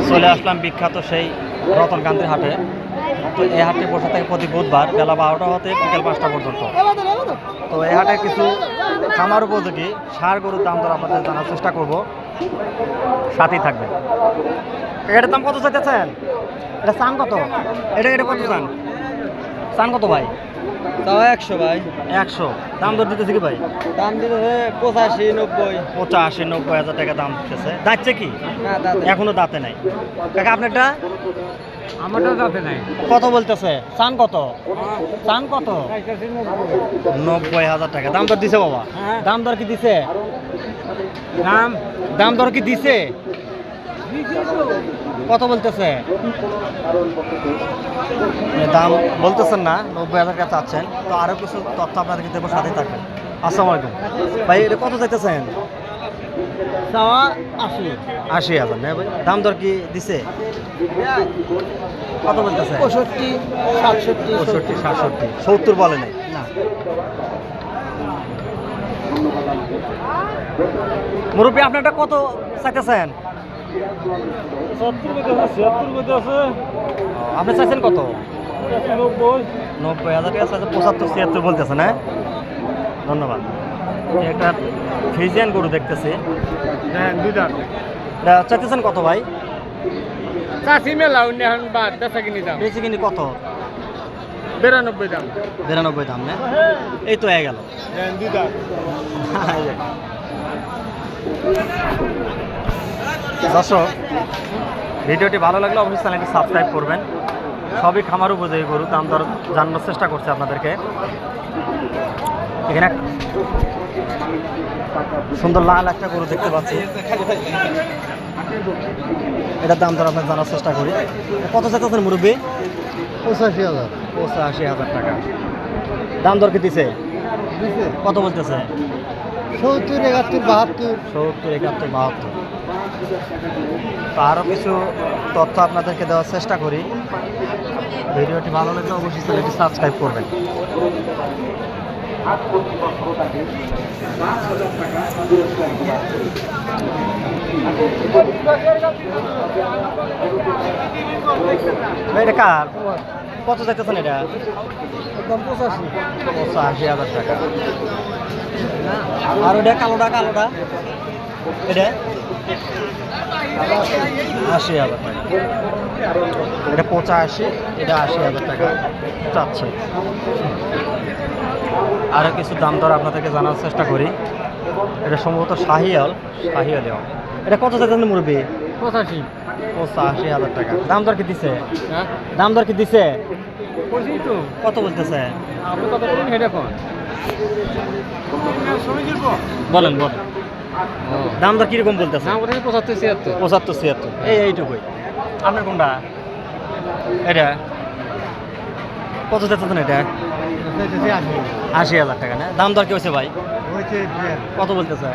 চলে আসলাম বিখ্যাত সেই রতনকান্তির হাটে। তো এই হাটে বসে থাকে প্রতি বুধবার বেলা 12টা হতে বিকেল 5টা পর্যন্ত। তো এই হাটে কিছু খামার উপযোগী ষাঁড় গরুর দাম দর আপনাদের জানার চেষ্টা করব, সাথেই থাকবেন। এটার দাম কত চাইতেছেন? এটা চান কত? এটা এটা কত চান? চান কত ভাই? তাও 100 ভাই। 100 দাম দর দিতেছে কি ভাই? দাম দিতে 85 90। 85-90 হাজার টাকা দাম দিতেছে। দাঁতছে কি? না দাদা এখনো দাঁতে নাই। কাকা আপনারটা? আমারটা দাঁতে নাই। কত বলতেছে? চান কত? চান কত? 90 হাজার টাকা দাম দর দিছে বাবা। হ্যাঁ। দাম দর কি দিছে? দাম দাম দর কি দিছে? কত বলতেছে? দাম বলতেছেন না, 90 হাজার টাকা চাচ্ছেন। তো আরো কিছু তথ্য আপনাদেরকে দেবো, সাথে থাকবেন। আসসালামু আলাইকুম ভাই, এটা কত চাইতেছেন? তাওয়া 80। 80,000 না ভাই? দাম দর কি দিছে? কত বলতেছে? 65 67 65 67 70 বলে নাই না। মুরব্বী আপনারটা কত চাইতেছেন? 70 কত আছে? 76 কত আছে? আপনি চাইছেন কত? 90। 90,000 টাকা চাইছে, 75-76 বলতেছে না? ধন্যবাদ। এই একটা ফ্রিজিয়ান গরু দেখতেছি, হ্যাঁ দুইটা। এটা চাইতেছেন কত ভাই? চাষি মেলা অন্য এখন বাদ বেচা কিনি দাম বেশি কিনি কত? 92 দাম। 92 দাম না? এই তো হয়ে গেল। হ্যাঁ দুইটা। দর্শক, ভিডিওটি ভালো লাগলে অবশ্যই চ্যানেলটি সাবস্ক্রাইব করবেন। সবই খামার উপযোগী গরু, দাম দর জানানোর চেষ্টা করছে আপনাদেরকে। এখানে সুন্দর লাল একটা গরু দেখতে পাচ্ছি, এটার দাম দর আপনার জানার চেষ্টা করি। কত চাইতেছেন মুরব্বী? 85,000। 85,000 টাকা দাম দর কি দিছে? কত বলতেছে? 70 71 72। 70 71 72। তো আরও কিছু তথ্য আপনাদেরকে দেওয়ার চেষ্টা করি। ভিডিওটি ভালো লাগলে অবশ্যই চ্যানেলটি সাবস্ক্রাইব করবেন। এটা কার? কত চাইতেছেন এটা? দাম 85। 85,000 টাকা। আর ওটা কালোটা? কালোটা এটা 80,000 টাকা। এটা 85, এটা 80,000 টাকা চাচ্ছে। আরও কিছু দাম দর আপনাদেরকে জানার চেষ্টা করি। এটা সম্ভবত শাহিয়াল। এটা কত চাইতেছেন মুরব্বী? 85। 85,000 টাকা দাম দর কি দিছে? হ্যাঁ দাম দর কি দিছে? কইছি তো। কত বলতেছে? আপনি কত বলেন হেডা কোন? বলেন দাম দর কিরকম বলতেছে? নাম কথা 75 76। 75-76 এইটুকুই। আপনার কোনটা? এটা কত চাইতেছেন? এটা 80,000 টাকা না? দাম দর কি হয়েছে ভাই? কত বলতেছে?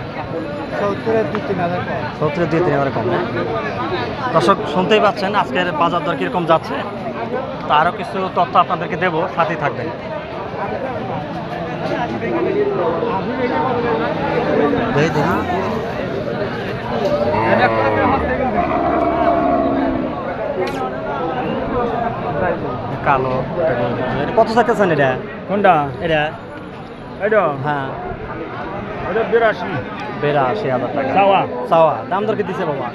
70 2-3000 কম। 70-3,000 কম না? দর্শক শুনতেই পাচ্ছেন আজকের বাজার দর কীরকম যাচ্ছে। তো আরও কিছু তথ্য আপনাদেরকে দেবো, সাথেই থাকবেন। দেখি কালো। কত চাইতেছেন এটা? কোনটা? এটা এটা হ্যাঁ এটা 82। 82,000 টাকা চাওয়া। দাম দর কি দিছে বাবা?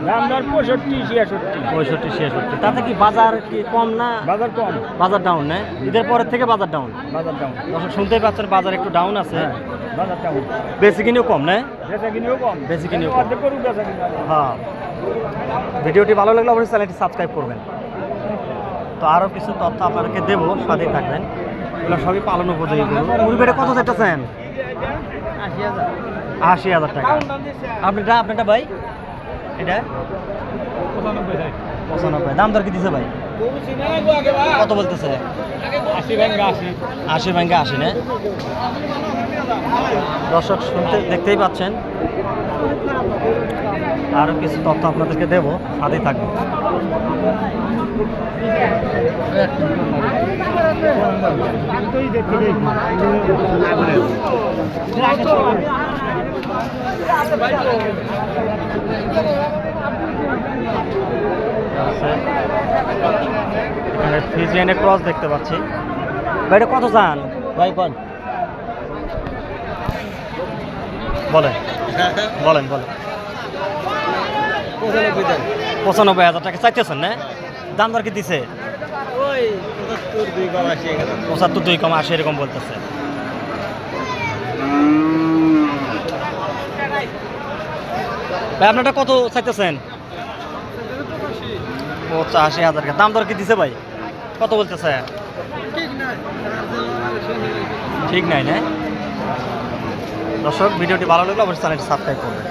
দাম দর 65 66। 65-66। তাতে কি বাজার কি কম না? বাজার কম। বাজার ডাউন না? ঈদের পরের থেকে বাজার ডাউন। বাজার দাম। দর্শক শুনতেই পাচ্ছেন বাজার একটু ডাউন আছে। বাজার দাম। বেশি কিনেও কম না? বেচা কিনিও কম। বেশি কিনেও কম। অর্ধেক গরু বেচা কিনি। হ্যাঁ, ভিডিওটি ভালো লাগলে অবশ্যই চ্যানেলটি সাবস্ক্রাইব করবেন। তো আরও কিছু তথ্য আপনাদেরকে দেবো, সাথেই থাকবেন। এগুলো সবই পালন উপযোগী গরু। মুরগিটা কত চাইতেছেন? 80,000। 80,000 টাকা। আপনারটা ভাই? এটা 95। দাম দর কি দিছে ভাই? কত বলতেছে? 80 ভাঙ্গা 80। 80 ভাঙ্গা 80 না? দর্শক দেখতেই পাচ্ছেন। আরও কিছু তথ্য আপনাদেরকে দেবো, সাথেই থাকবেন। ফিজিয়ানের ক্রস দেখতে পাচ্ছি। ভাই এটা কত চান? ভাই কোন বলেন বলেন বলেন। 95,000 টাকা চাইতেছেন না? দাম দর কি দিছে? ওই 75 75 এরকম বলতেছে। ভাই আপনারটা কত চাইতেছেন? 85,000 টাকা। দাম দর কি দিছে ভাই? কত বলতেছে? ঠিক নাই না? দর্শক ভিডিওটি ভালো লাগলে অবশ্যই চ্যানেলটি সাবস্ক্রাইব করবেন।